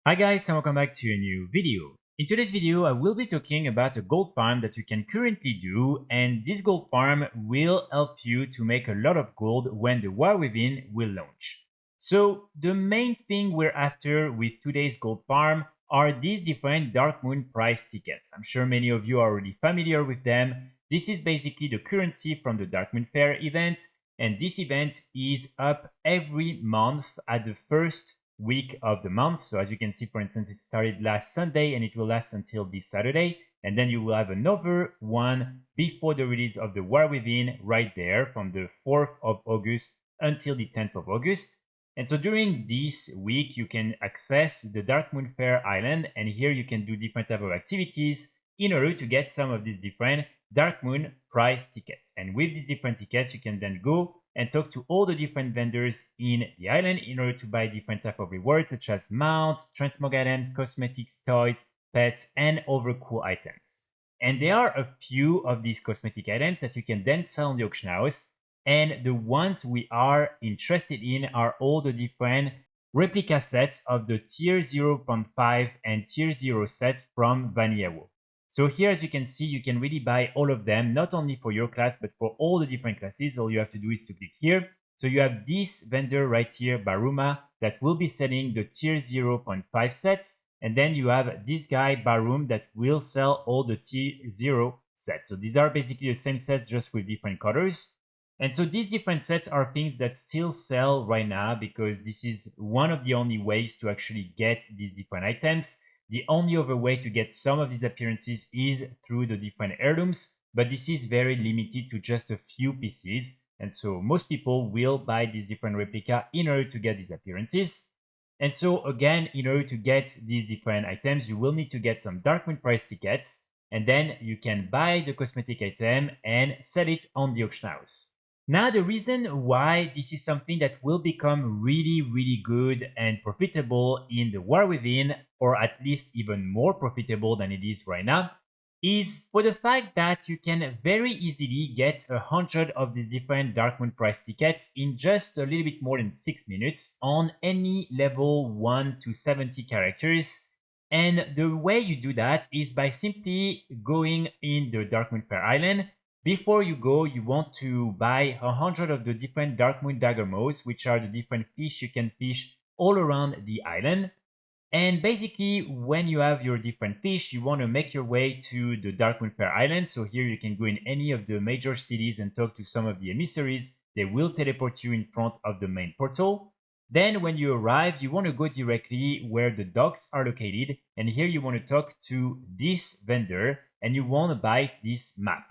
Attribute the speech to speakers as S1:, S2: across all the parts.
S1: Hi guys and welcome back to a new video. In today's video I will be talking about a gold farm that you can currently do, and this gold farm will help you to make a lot of gold when the War Within will launch. So the main thing we're after with today's gold farm are these different Darkmoon Prize Tickets. I'm sure many of you are already familiar with them. This is basically the currency from the Darkmoon Faire event, and this event is up every month at the first week of the month. So as you can see, for instance, it started last Sunday and it will last until this Saturday. And then you will have another one before the release of the War Within right there from the 4th of August until the 10th of August. And so during this week, you can access the Darkmoon Faire Island, and here you can do different type of activities in order to get some of these different Darkmoon Prize Tickets. And with these different tickets, you can then go and talk to all the different vendors in the island in order to buy different type of rewards such as mounts, transmog items, cosmetics, toys, pets, and other cool items. And there are a few of these cosmetic items that you can then sell on the auction house. And the ones we are interested in are all the different replica sets of the tier 0.5 and tier 0 sets from Vanilla WoW. So here, as you can see, you can really buy all of them, not only for your class, but for all the different classes. All you have to do is to click here. So you have this vendor right here, Baruma, that will be selling the tier 0.5 sets. And then you have this guy, Barum, that will sell all the tier 0 sets. So these are basically the same sets, just with different colors. And so these different sets are things that still sell right now, because this is one of the only ways to actually get these different items. The only other way to get some of these appearances is through the different heirlooms, but this is very limited to just a few pieces. And so most people will buy these different replica in order to get these appearances. And so again, in order to get these different items, you will need to get some Darkmoon Prize tickets, and then you can buy the cosmetic item and sell it on the auction house. Now, the reason why this is something that will become really good and profitable in the War Within, or at least even more profitable than it is right now, is for the fact that you can very easily get 100 of these different Darkmoon Prize tickets in just a little bit more than 6 minutes on any level 1 to 70 characters. And the way you do that is by simply going in the Darkmoon Faire Island. Before you go, you want to buy 100 of the different Darkmoon Dagger Moths, which are the different fish you can fish all around the island. And basically, when you have your different fish, you want to make your way to the Darkmoon Faire Island. So here you can go in any of the major cities and talk to some of the emissaries. They will teleport you in front of the main portal. Then when you arrive, you want to go directly where the docks are located. And here you want to talk to this vendor and you want to buy this map.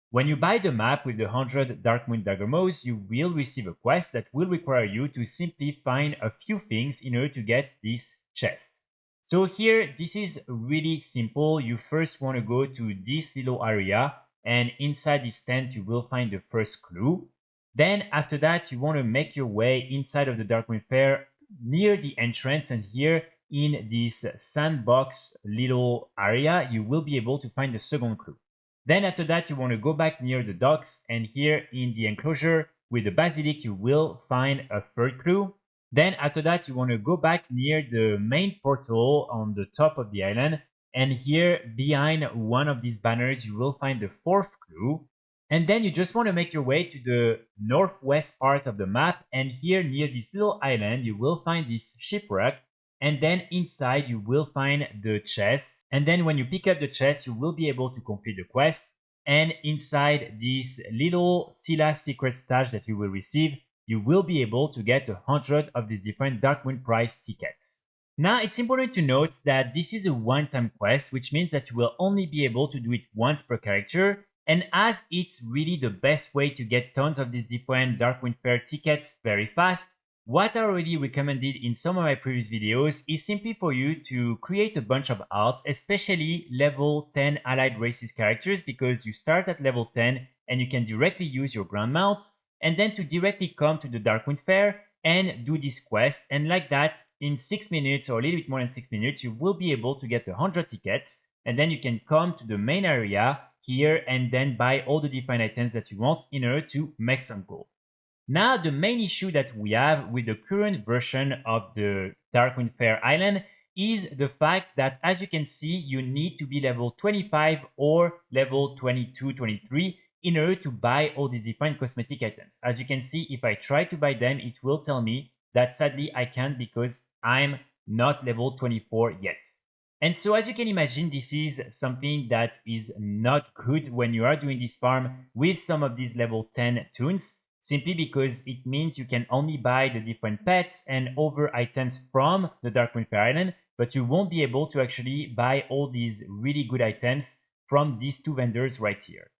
S1: When you buy the map with the 100 Darkmoon Dagger Moths, you will receive a quest that will require you to simply find a few things in order to get this chest. So here, this is really simple. You first want to go to this little area, and inside this tent, you will find the first clue. Then after that, you want to make your way inside of the Darkmoon Faire near the entrance, and here in this sandbox little area, you will be able to find the second clue. Then after that, you want to go back near the docks, and here in the enclosure with the basilic, you will find a third clue. Then after that, you want to go back near the main portal on the top of the island, and here behind one of these banners, you will find the fourth clue. And then you just want to make your way to the northwest part of the map, and here near this little island, you will find this shipwreck. And then inside you will find the chest. And then when you pick up the chest, you will be able to complete the quest. And inside this little Scylla secret stash that you will receive, you will be able to get 100 of these different Darkmoon Prize tickets. Now, it's important to note that this is a one-time quest, which means that you will only be able to do it once per character. And as it's really the best way to get tons of these different Darkmoon Faire tickets very fast, what I already recommended in some of my previous videos is simply for you to create a bunch of alts, especially level 10 allied races characters, because you start at level 10 and you can directly use your ground mounts, and then to directly come to the Darkmoon Faire and do this quest. And like that, in 6 minutes or a little bit more than 6 minutes, you will be able to get 100 tickets, and then you can come to the main area here and then buy all the different items that you want in order to make some gold. Now, the main issue that we have with the current version of the Darkmoon Faire Island is the fact that, as you can see, you need to be level 25 or level 22, 23 in order to buy all these different cosmetic items. As you can see, if I try to buy them, it will tell me that sadly I can't because I'm not level 24 yet. And so as you can imagine, this is something that is not good when you are doing this farm with some of these level 10 toons, simply because it means you can only buy the different pets and other items from the Darkmoon Faire Island, but you won't be able to actually buy all these really good items from these two vendors right here.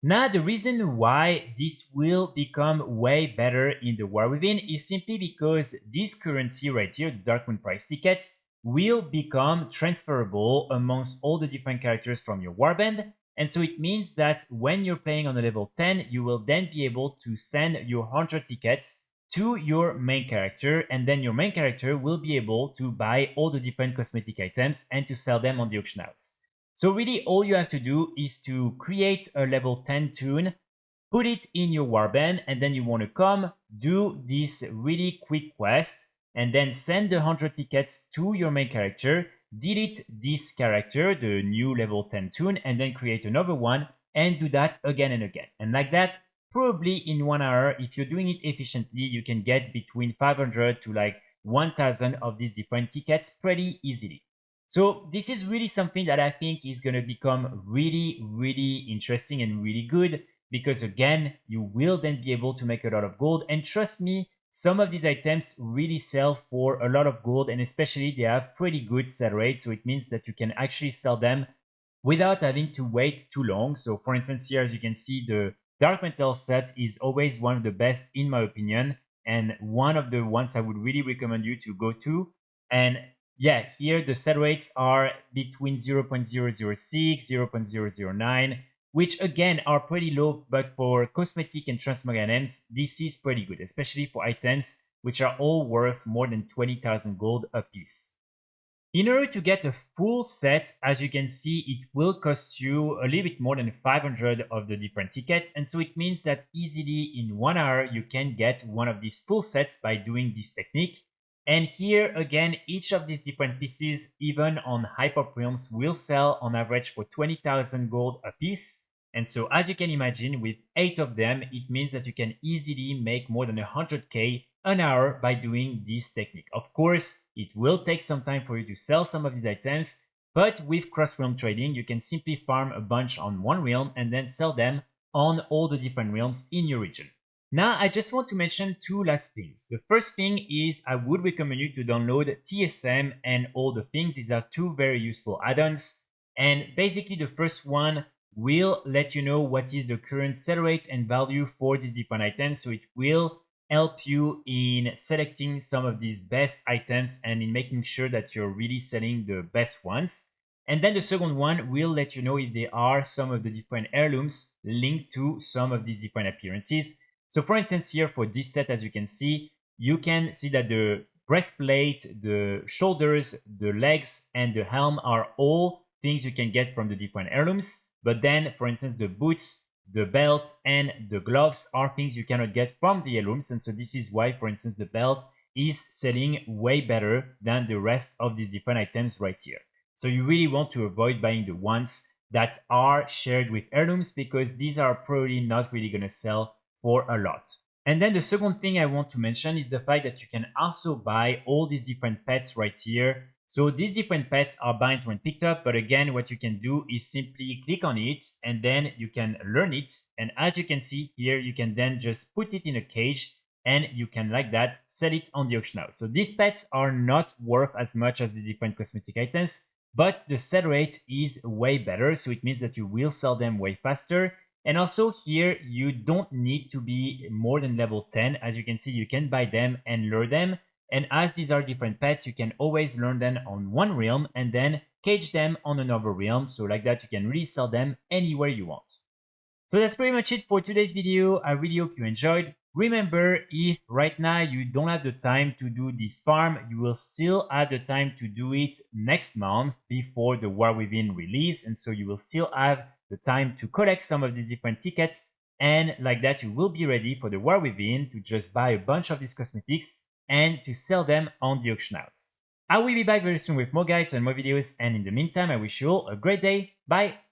S1: Now, the reason why this will become way better in the War Within is simply because this currency right here, the Darkmoon Prize Tickets, will become transferable amongst all the different characters from your warband. And so it means that when you're playing on a level 10, you will then be able to send your 100 tickets to your main character, and then your main character will be able to buy all the different cosmetic items and to sell them on the auction house. So really all you have to do is to create a level 10 toon, put it in your warband, and then you want to come, do this really quick quest, and then send the 100 tickets to your main character, delete this character, the new level 10 toon, and then create another one, and do that again and again. And like that, probably in 1 hour, if you're doing it efficiently, you can get between 500 to like 1000 of these different tickets pretty easily. So this is really something that I think is going to become really, really interesting and really good, because again, you will then be able to make a lot of gold. And trust me, some of these items really sell for a lot of gold, and especially they have pretty good sell rate. So it means that you can actually sell them without having to wait too long. So for instance, here, as you can see, the Dark Metal set is always one of the best in my opinion, and one of the ones I would really recommend you to go to. And yeah, here the sell rates are between 0.006, 0.009, which again are pretty low, but for cosmetic and transmog items, this is pretty good, especially for items which are all worth more than 20,000 gold a piece. In order to get a full set, as you can see, it will cost you a little bit more than 500 of the different tickets, and so it means that easily in 1 hour you can get one of these full sets by doing this technique. And here again, each of these different pieces, even on Hyper Realms, will sell on average for 20,000 gold a piece. And so as you can imagine, with 8 of them, it means that you can easily make more than 100k an hour by doing this technique. Of course, it will take some time for you to sell some of these items, but with cross-realm trading, you can simply farm a bunch on one realm and then sell them on all the different realms in your region. Now, I just want to mention two last things. The first thing is I would recommend you to download TSM and all the things. These are two very useful add-ons. And basically the first one will let you know what is the current sell rate and value for these different items. So it will help you in selecting some of these best items and in making sure that you're really selling the best ones. And then the second one will let you know if there are some of the different heirlooms linked to some of these different appearances. So for instance, here for this set, as you can see that the breastplate, the shoulders, the legs, and the helm are all things you can get from the different heirlooms. But then, for instance, the boots, the belt, and the gloves are things you cannot get from the heirlooms. And so this is why, for instance, the belt is selling way better than the rest of these different items right here. So you really want to avoid buying the ones that are shared with heirlooms, because these are probably not really going to sell for a lot. And then the second thing I want to mention is the fact that you can also buy all these different pets right here. So these different pets are binds when picked up, but again, what you can do is simply click on it and then you can learn it. And as you can see here, you can then just put it in a cage and you can, like that, sell it on the auction house. So these pets are not worth as much as the different cosmetic items, but the sell rate is way better. So it means that you will sell them way faster. And also here, you don't need to be more than level 10. As you can see, you can buy them and lure them. And as these are different pets, you can always learn them on one realm and then cage them on another realm. So like that, you can really sell them anywhere you want. So that's pretty much it for today's video. I really hope you enjoyed. Remember, if right now you don't have the time to do this farm, you will still have the time to do it next month before the War Within release. And so you will still have the time to collect some of these different tickets. And like that, you will be ready for the War Within to just buy a bunch of these cosmetics and to sell them on the auction house. I will be back very soon with more guides and more videos, and in the meantime I wish you all a great day. Bye!